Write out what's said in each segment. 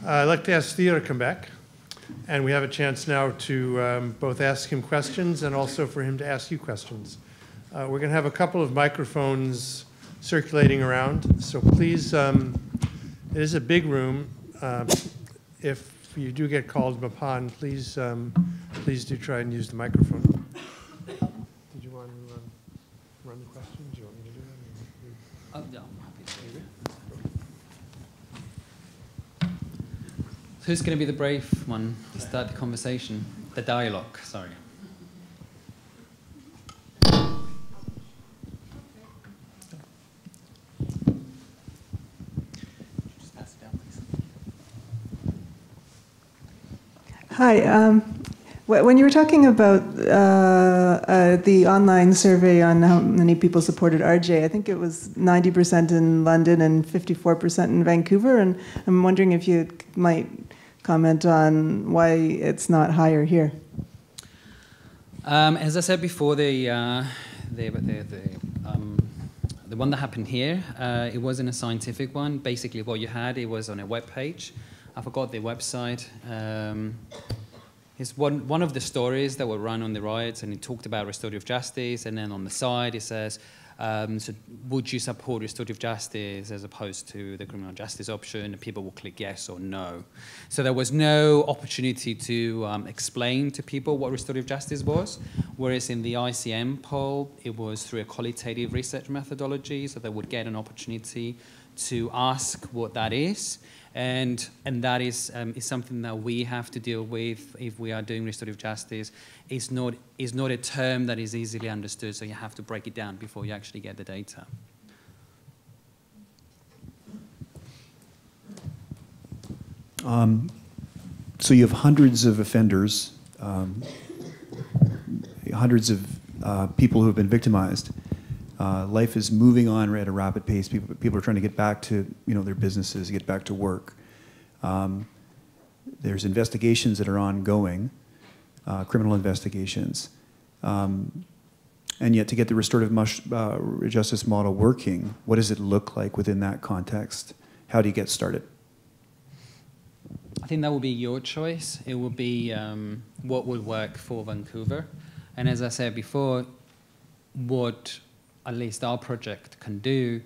I'd like to ask Theo to come back. And we have a chance now to both ask him questions and also for him to ask you questions. We're going to have a couple of microphones circulating around. So please, it is a big room. If you do get called upon, please, please do try and use the microphone. Did you want to run the questions? Do you want me to do that? No, I'm happy to do it. Who's going to be the brave one to start the conversation? The dialogue, sorry. Just pass it down, please. Hi. When you were talking about the online survey on how many people supported RJ, I think it was 90% in London and 54% in Vancouver, and I'm wondering if you might comment on why it's not higher here. As I said before, the one that happened here, it wasn't a scientific one. Basically, what you had, it was on a web page. I forgot the website. It's one of the stories that were run on the riots, and it talked about restorative justice, and then on the side it says, so would you support restorative justice as opposed to the criminal justice option? And people will click yes or no. So there was no opportunity to explain to people what restorative justice was, whereas in the ICM poll, it was through a qualitative research methodology, so they would get an opportunity to ask what that is. And that is something that we have to deal with if we are doing restorative justice. It's not a term that is easily understood, so you have to break it down before you actually get the data. So you have hundreds of offenders, hundreds of people who have been victimized. Life is moving on at a rapid pace. People are trying to get back to their businesses, get back to work. There's investigations that are ongoing, criminal investigations, and yet to get the restorative justice model working, what does it look like within that context? How do you get started? I think that will be your choice. It will be what would work for Vancouver, and as I said before, what at least our project can do,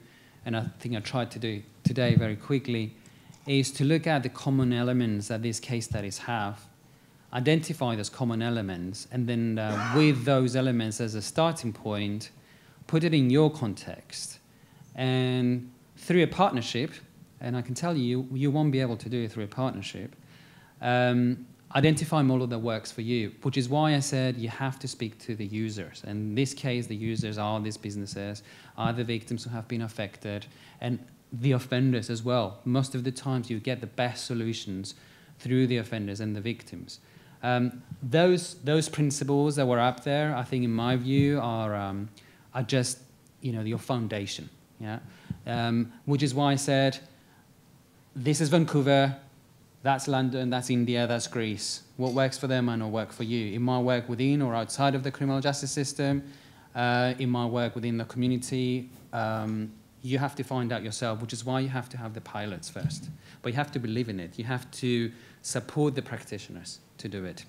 and I think I tried to do today very quickly, is to look at the common elements that these case studies have, identify those common elements, and then with those elements as a starting point, put it in your context. And through a partnership, and I can tell you, you won't be able to do it through a partnership, identify a model that works for you, which is why I said you have to speak to the users. And in this case, the users are these businesses, are the victims who have been affected, and the offenders as well. Most of the times you get the best solutions through the offenders and the victims. Those principles that were up there, I think in my view, are just your foundation. Yeah? Which is why I said, this is Vancouver, that's London, that's India, that's Greece. What works for them might not work for you. It might work within or outside of the criminal justice system. It might work within the community. You have to find out yourself, which is why you have to have the pilots first. But you have to believe in it. You have to support the practitioners to do it.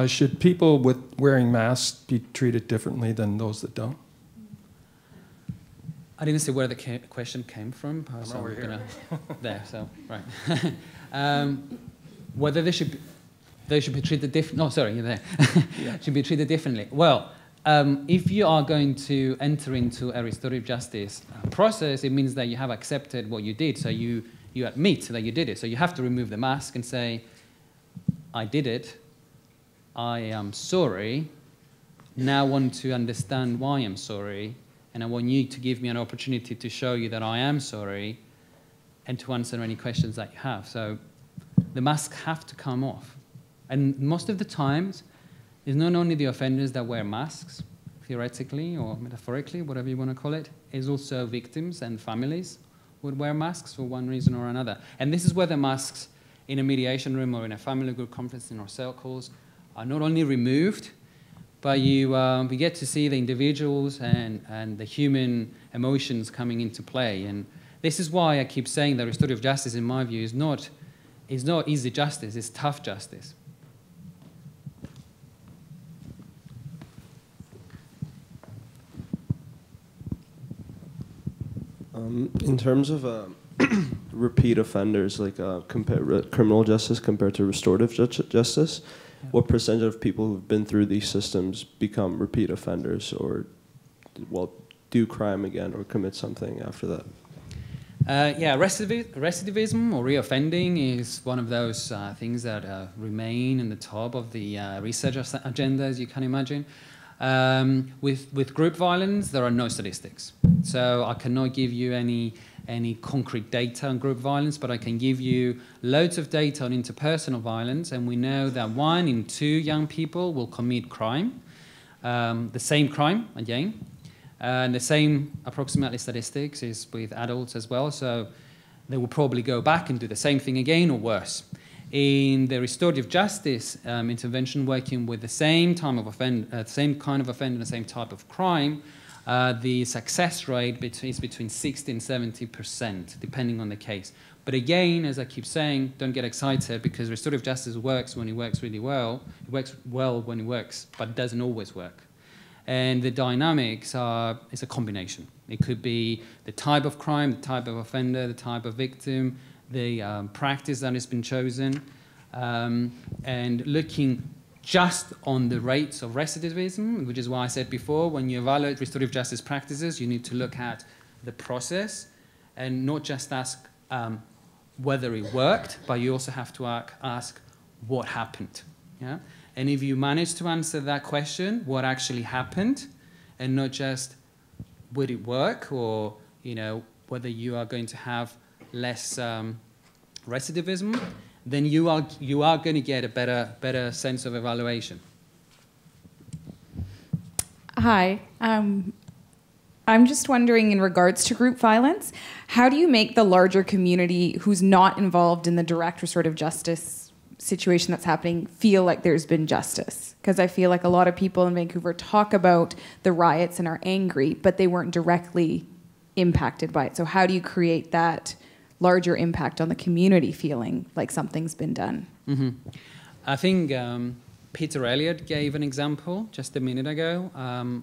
Should people with wearing masks be treated differently than those that don't? I didn't see where the question came from. So over here. There, so, right. Whether they should be treated differently. No, sorry, you're there. Yeah. Should be treated differently. Well, if you are going to enter into a restorative justice process, it means that you have accepted what you did. So you admit that you did it. So you have to remove the mask and say, I did it. I am sorry. Now I want to understand why I'm sorry. And I want you to give me an opportunity to show you that I am sorry and to answer any questions that you have. So the masks have to come off. And most of the times, it's not only the offenders that wear masks, theoretically or metaphorically, whatever you want to call it, it's also victims and families would wear masks for one reason or another. And this is where the masks in a mediation room or in a family group conference in our circles are not only removed, but we get to see the individuals and the human emotions coming into play. And This is why I keep saying that restorative justice, in my view, is not easy justice, it's tough justice. In terms of repeat offenders, like criminal justice compared to restorative justice, what percentage of people who've been through these systems become repeat offenders or, well, do crime again or commit something after that? Yeah, recidivism or reoffending is one of those things that remain in the top of the research agenda, as you can imagine. With group violence, there are no statistics. So I cannot give you any concrete data on group violence, but I can give you loads of data on interpersonal violence, and we know that 1 in 2 young people will commit crime, the same crime again. And the same approximately statistics is with adults as well, so they will probably go back and do the same thing again or worse. In the restorative justice intervention, working with the same kind of offender, the same type of crime, the success rate is between 60 and 70%, depending on the case. But again, as I keep saying, don't get excited, because restorative justice works when it works really well. It works well when it works, but it doesn't always work. And the dynamics is a combination. It could be the type of crime, the type of offender, the type of victim, the practice that has been chosen, and looking just on the rates of recidivism, which is why I said before, when you evaluate restorative justice practices, you need to look at the process and not just ask whether it worked, but you also have to ask what happened. Yeah? And if you manage to answer that question, what actually happened, and not just would it work, or whether you are going to have less recidivism, then you are going to get a better sense of evaluation. Hi. I'm just wondering, in regards to group violence, how do you make the larger community who's not involved in the direct restorative justice situation that's happening feel like there's been justice? Because I feel like a lot of people in Vancouver talk about the riots and are angry, but they weren't directly impacted by it. So how do you create that larger impact on the community feeling like something's been done? Mm-hmm. I think Peter Elliott gave an example just a minute ago.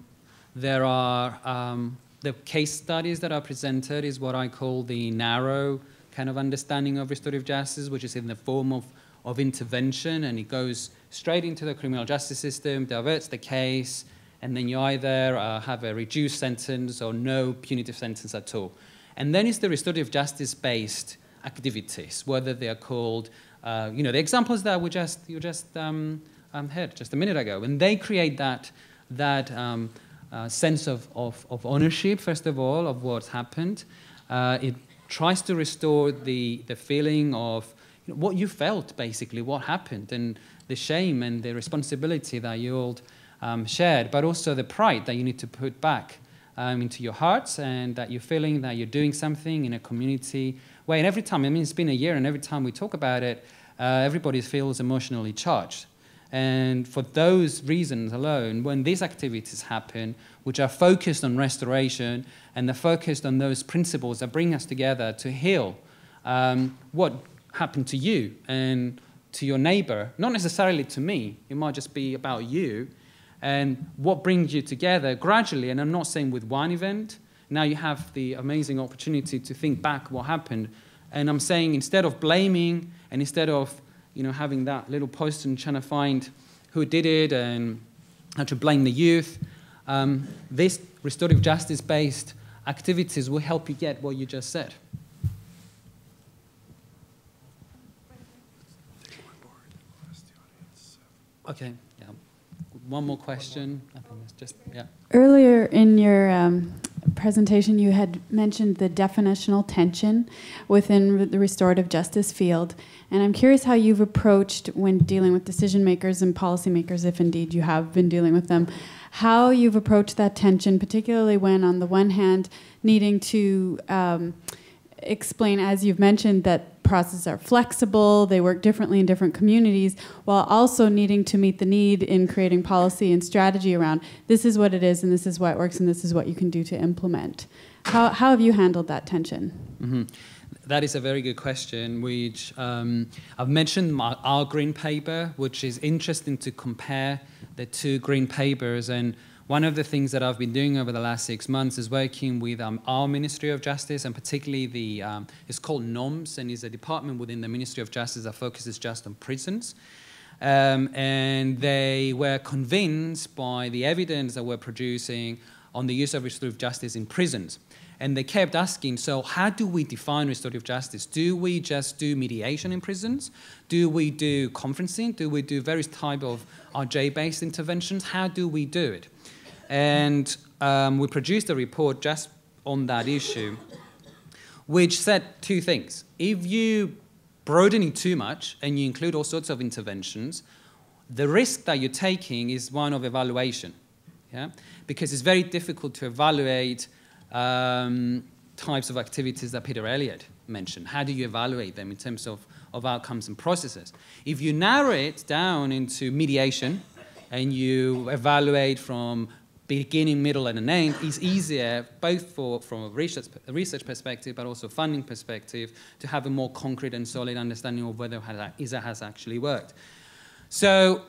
There are the case studies that are presented is what I call the narrow kind of understanding of restorative justice, which is in the form of intervention, and it goes straight into the criminal justice system, diverts the case, and then you either have a reduced sentence or no punitive sentence at all. And then it's the restorative justice-based activities, whether they are called, the examples that you just heard just a minute ago, and they create that sense of ownership, first of all, of what's happened. It tries to restore the feeling of what you felt, basically, what happened, and the shame and the responsibility that you all shared, but also the pride that you need to put back into your hearts, and that you're feeling that you're doing something in a community way. And every time, it's been a year, and every time we talk about it, everybody feels emotionally charged. And for those reasons alone, when these activities happen, which are focused on restoration, and they're focused on those principles that bring us together to heal what happened to you and to your neighbor, not necessarily to me, it might just be about you, and what brings you together gradually. And I'm not saying with one event. Now you have the amazing opportunity to think back what happened. And I'm saying, instead of blaming, and instead of having that little post and trying to find who did it and how to blame the youth, this restorative justice-based activities will help you get what you just said. Okay, yeah. One more question. I think it's just, yeah. Earlier in your presentation, you had mentioned the definitional tension within the restorative justice field. And I'm curious how you've approached, when dealing with decision makers and policymakers, if indeed you have been dealing with them, how you've approached that tension, particularly when, on the one hand, needing to explain, as you've mentioned, that processes are flexible, they work differently in different communities, while also needing to meet the need in creating policy and strategy around this is what it is, and this is why it works, and this is what you can do to implement. How have you handled that tension? Mm-hmm. That is a very good question, which I've mentioned our green paper, which is interesting to compare the two green papers. And one of the things that I've been doing over the last 6 months is working with our Ministry of Justice, and particularly it's called NOMS, and is a department within the Ministry of Justice that focuses just on prisons. And they were convinced by the evidence that we're producing on the use of restorative justice in prisons. And they kept asking, so how do we define restorative justice? Do we just do mediation in prisons? Do we do conferencing? Do we do various type of RJ-based interventions? How do we do it? And we produced a report just on that issue, which said two things. If you broaden it too much and you include all sorts of interventions, the risk that you're taking is one of evaluation, yeah? Because it's very difficult to evaluate types of activities that Peter Elliott mentioned. How do you evaluate them in terms of outcomes and processes? If you narrow it down into mediation and you evaluate from beginning, middle, and an end, it's easier both from a research perspective but also funding perspective to have a more concrete and solid understanding of whether it has actually worked. So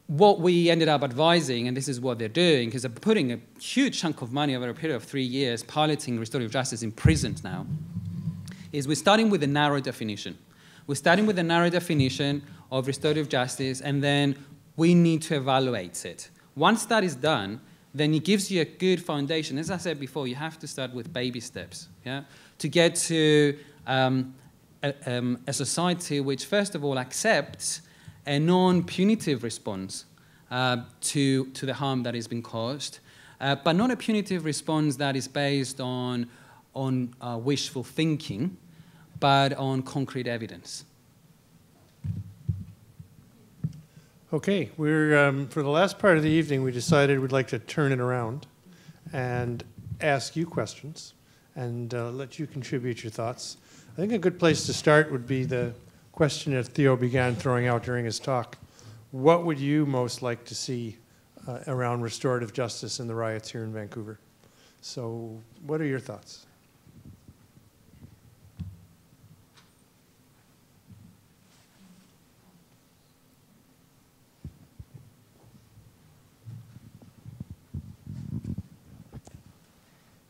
what we ended up advising, and this is what they're doing, because they're putting a huge chunk of money over a period of 3 years piloting restorative justice in prisons now, is we're starting with a narrow definition. We're starting with a narrow definition of restorative justice, and then we need to evaluate it. Once that is done, then it gives you a good foundation. As I said before, you have to start with baby steps, yeah, to get to a society which, first of all, accepts a non-punitive response to the harm that has been caused, but not a punitive response that is based on wishful thinking, but on concrete evidence. Okay, we're for the last part of the evening, we decided we'd like to turn it around and ask you questions and let you contribute your thoughts. I think a good place to start would be the question that Theo began throwing out during his talk. What would you most like to see around restorative justice in the riots here in Vancouver? So what are your thoughts?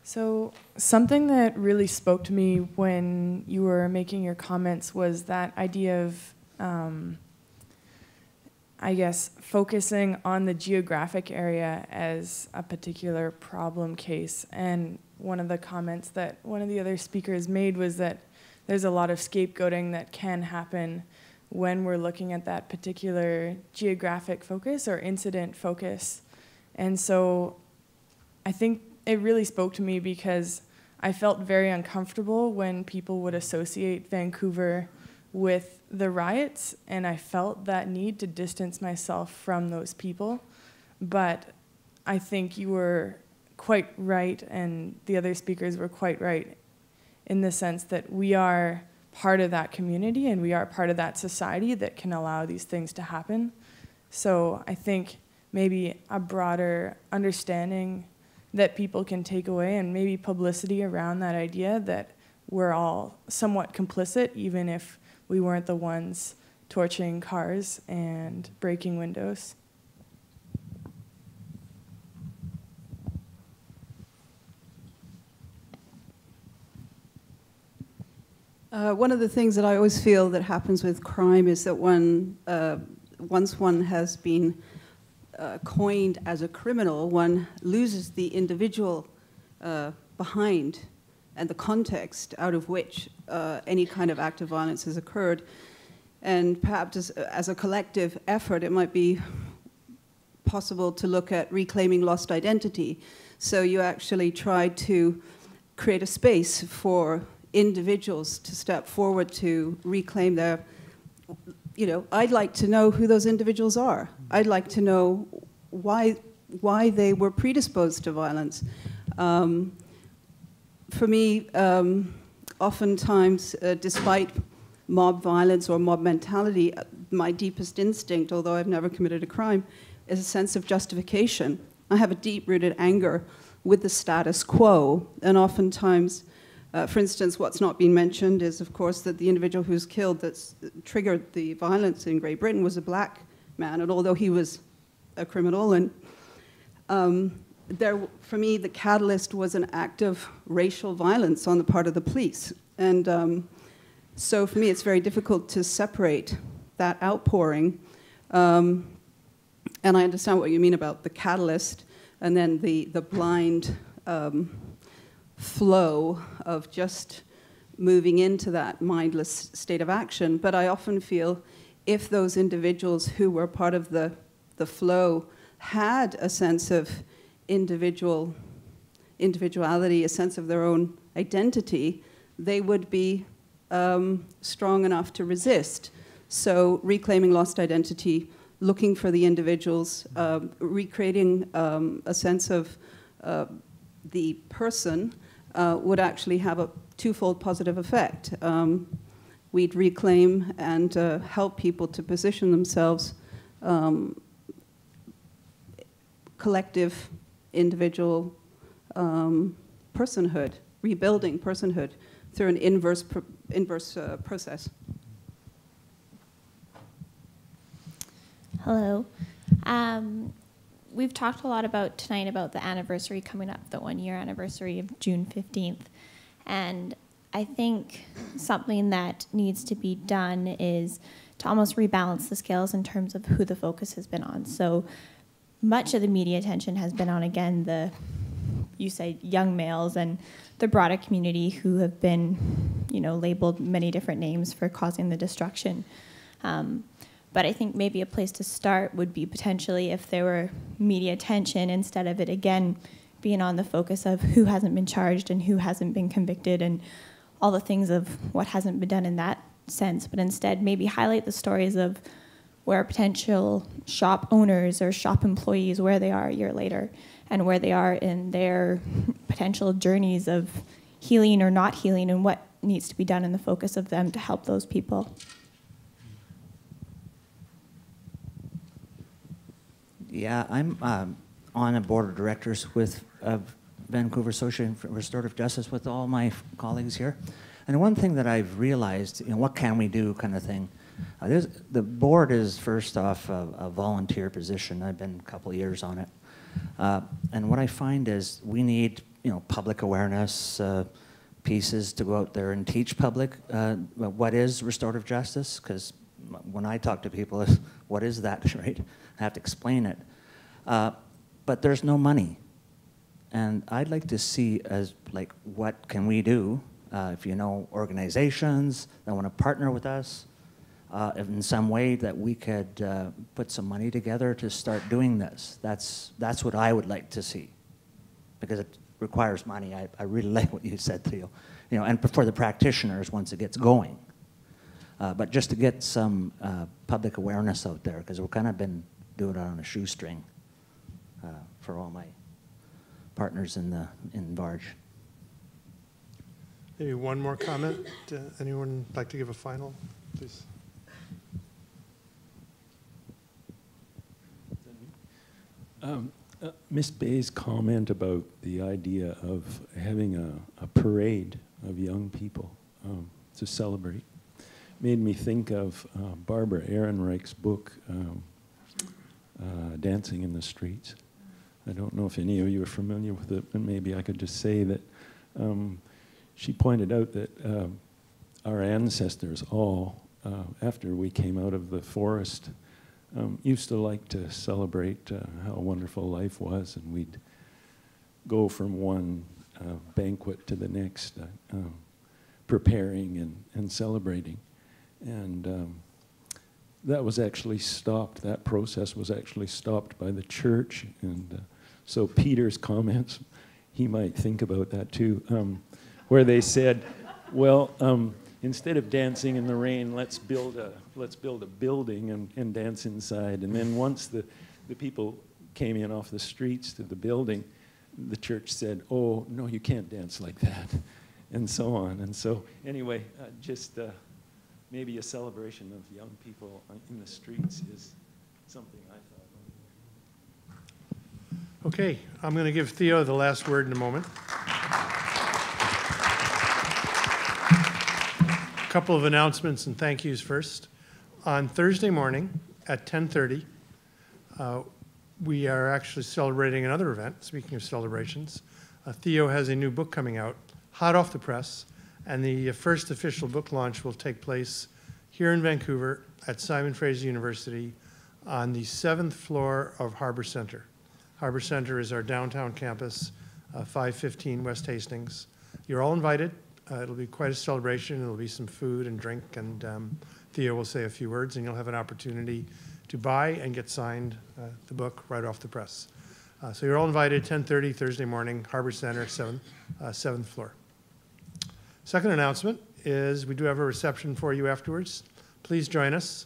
So something that really spoke to me when you were making your comments was that idea of, I guess, focusing on the geographic area as a particular problem case. And one of the comments that one of the other speakers made was that there's a lot of scapegoating that can happen when we're looking at that particular geographic focus or incident focus. And so I think it really spoke to me because I felt very uncomfortable when people would associate Vancouver with the riots, and I felt that need to distance myself from those people. But I think you were quite right, and the other speakers were quite right, in the sense that we are part of that community and we are part of that society that can allow these things to happen. So I think maybe a broader understanding that people can take away, and maybe publicity around that idea that we're all somewhat complicit, even if we weren't the ones torching cars and breaking windows. One of the things that I always feel that happens with crime is that once one has been coined as a criminal, one loses the individual behind and the context out of which any kind of act of violence has occurred. And perhaps as a collective effort, it might be possible to look at reclaiming lost identity. So you actually try to create a space for individuals to step forward to reclaim their, I'd like to know who those individuals are. I'd like to know why they were predisposed to violence. For me, oftentimes, despite mob violence or mob mentality, my deepest instinct, although I've never committed a crime, is a sense of justification. I have a deep-rooted anger with the status quo. And oftentimes, for instance, what's not been mentioned is, of course, that the individual who's killed that's triggered the violence in Great Britain was a black man. And although he was a criminal, and for me, the catalyst was an act of racial violence on the part of the police. And so for me, it's very difficult to separate that outpouring. And I understand what you mean about the catalyst and then the blind flow of just moving into that mindless state of action. But I often feel if those individuals who were part of the flow had a sense of individuality, a sense of their own identity, they would be strong enough to resist. So reclaiming lost identity, looking for the individuals, recreating a sense of the person would actually have a twofold positive effect. We'd reclaim and help people to position themselves collective, individual personhood, rebuilding personhood through an inverse process. Hello. We've talked a lot tonight about the anniversary coming up, the 1-year anniversary of June 15th. And I think something that needs to be done is to almost rebalance the scales in terms of who the focus has been on. So much of the media attention has been on, again, you say young males and the broader community who have been, labeled many different names for causing the destruction. But I think maybe a place to start would be potentially if there were media attention, instead of it, again, being on the focus of who hasn't been charged and who hasn't been convicted and all the things of what hasn't been done in that sense, but instead maybe highlight the stories of where potential shop owners or shop employees, where they are a year later and where they are in their potential journeys of healing or not healing and what needs to be done in the focus of them to help those people. Yeah, I'm on a board of directors with Vancouver Association for Restorative Justice with all my colleagues here. And one thing that I've realized, what can we do kind of thing. The board is, first off, a volunteer position. I've been a couple of years on it. And what I find is we need, public awareness pieces to go out there and teach public what is restorative justice, because when I talk to people, what is that, right? I have to explain it. But there's no money. And I'd like to see what can we do, if you know organizations that want to partner with us, in some way that we could put some money together to start doing this. That's what I would like to see, because it requires money. I really like what you said, Theo. And for the practitioners once it gets going. But just to get some public awareness out there, because we've kind of been doing it on a shoestring for all my partners in Barge. Maybe one more comment. Anyone like to give a final, please? Ms. Bay's comment about the idea of having a parade of young people to celebrate made me think of Barbara Ehrenreich's book, Dancing in the Streets. I don't know if any of you are familiar with it, but maybe I could just say that she pointed out that our ancestors all, after we came out of the forest, used to like to celebrate how wonderful life was, and we'd go from one banquet to the next, preparing and celebrating. And that was actually stopped, that process was actually stopped by the church. And so Peter's comments, he might think about that too, where they said, well, instead of dancing in the rain, let's build a building and dance inside. And then once the people came in off the streets to the building, the church said, oh, no, you can't dance like that, and so on. And so anyway, just maybe a celebration of young people in the streets is something I thought. Okay, I'm going to give Theo the last word in a moment. A couple of announcements and thank yous first. On Thursday morning at 10:30, we are actually celebrating another event. Speaking of celebrations, Theo has a new book coming out, hot off the press, and the first official book launch will take place here in Vancouver at Fraser University on the 7th floor of Harbour Centre. Harbour Centre is our downtown campus, 515 West Hastings. You're all invited. It'll be quite a celebration. There'll be some food and drink, and Theo will say a few words, and you'll have an opportunity to buy and get signed the book right off the press. So you're all invited, 10:30 Thursday morning, Harbour Centre, 7th floor. Second announcement is we do have a reception for you afterwards. Please join us.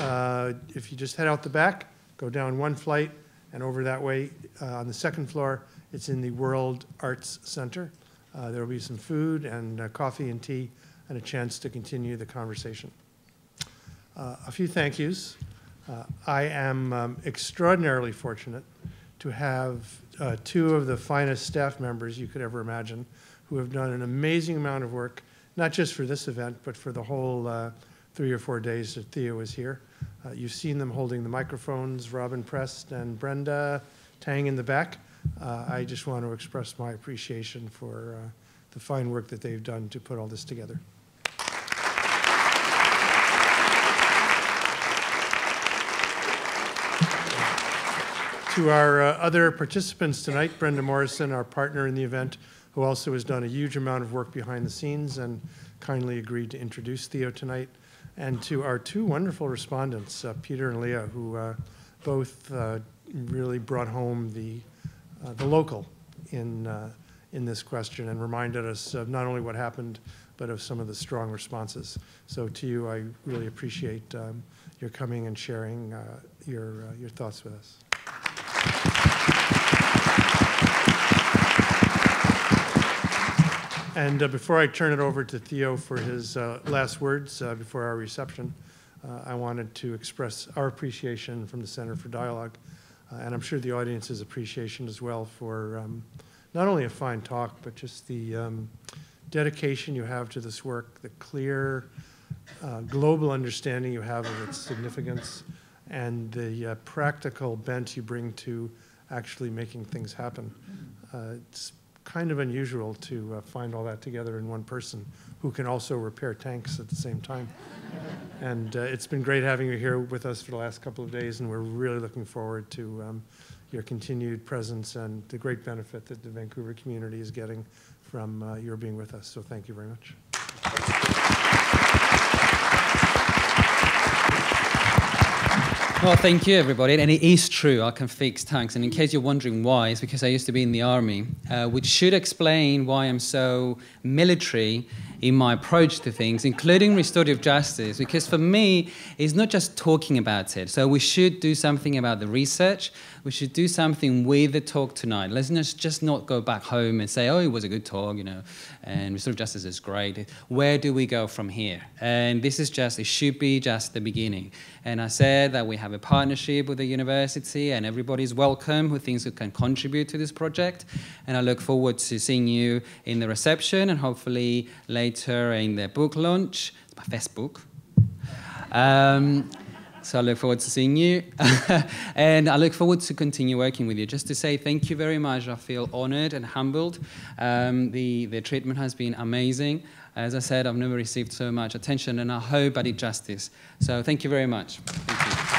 If you just head out the back, go down one flight, and over that way on the second floor, it's in the World Arts Center. There will be some food and coffee and tea and a chance to continue the conversation. A few thank yous. I am extraordinarily fortunate to have two of the finest staff members you could ever imagine who have done an amazing amount of work, not just for this event, but for the whole 3 or 4 days that Theo was here. You've seen them holding the microphones, Robin Prest and Brenda Tang in the back. I just want to express my appreciation for the fine work that they've done to put all this together. To our other participants tonight, Brenda Morrison, our partner in the event, who also has done a huge amount of work behind the scenes and kindly agreed to introduce Theo tonight. And to our two wonderful respondents, Peter and Leah, who both really brought home the local in this question and reminded us of not only what happened, but of some of the strong responses. So to you, I really appreciate your coming and sharing your thoughts with us. And before I turn it over to Theo for his last words before our reception, I wanted to express our appreciation from the Center for Dialogue, and I'm sure the audience's appreciation as well for not only a fine talk, but just the dedication you have to this work, the clear global understanding you have of its significance, and the practical bent you bring to actually making things happen. It's kind of unusual to find all that together in one person who can also repair tanks at the same time. And it's been great having you here with us for the last couple of days, and we're really looking forward to your continued presence and the great benefit that the Vancouver community is getting from your being with us. So thank you very much. Well, thank you, everybody. And it is true, I can fix tanks. And in case you're wondering why, it's because I used to be in the army, which should explain why I'm so military in my approach to things, including restorative justice, because for me, it's not just talking about it. So we should do something about the research. We should do something with the talk tonight. Let's just not go back home and say, oh, it was a good talk, you know, and restorative justice is great. Where do we go from here? And this is just, it should be just the beginning. And I said that we have a partnership with the university and everybody's welcome who thinks who can contribute to this project. And I look forward to seeing you in the reception and hopefully later in the book launch. It's my first book. So I look forward to seeing you. And I look forward to continue working with you. Just to say thank you very much. I feel honored and humbled. The treatment has been amazing. As I said, I've never received so much attention, and I hope I did justice. So thank you very much. Thank you.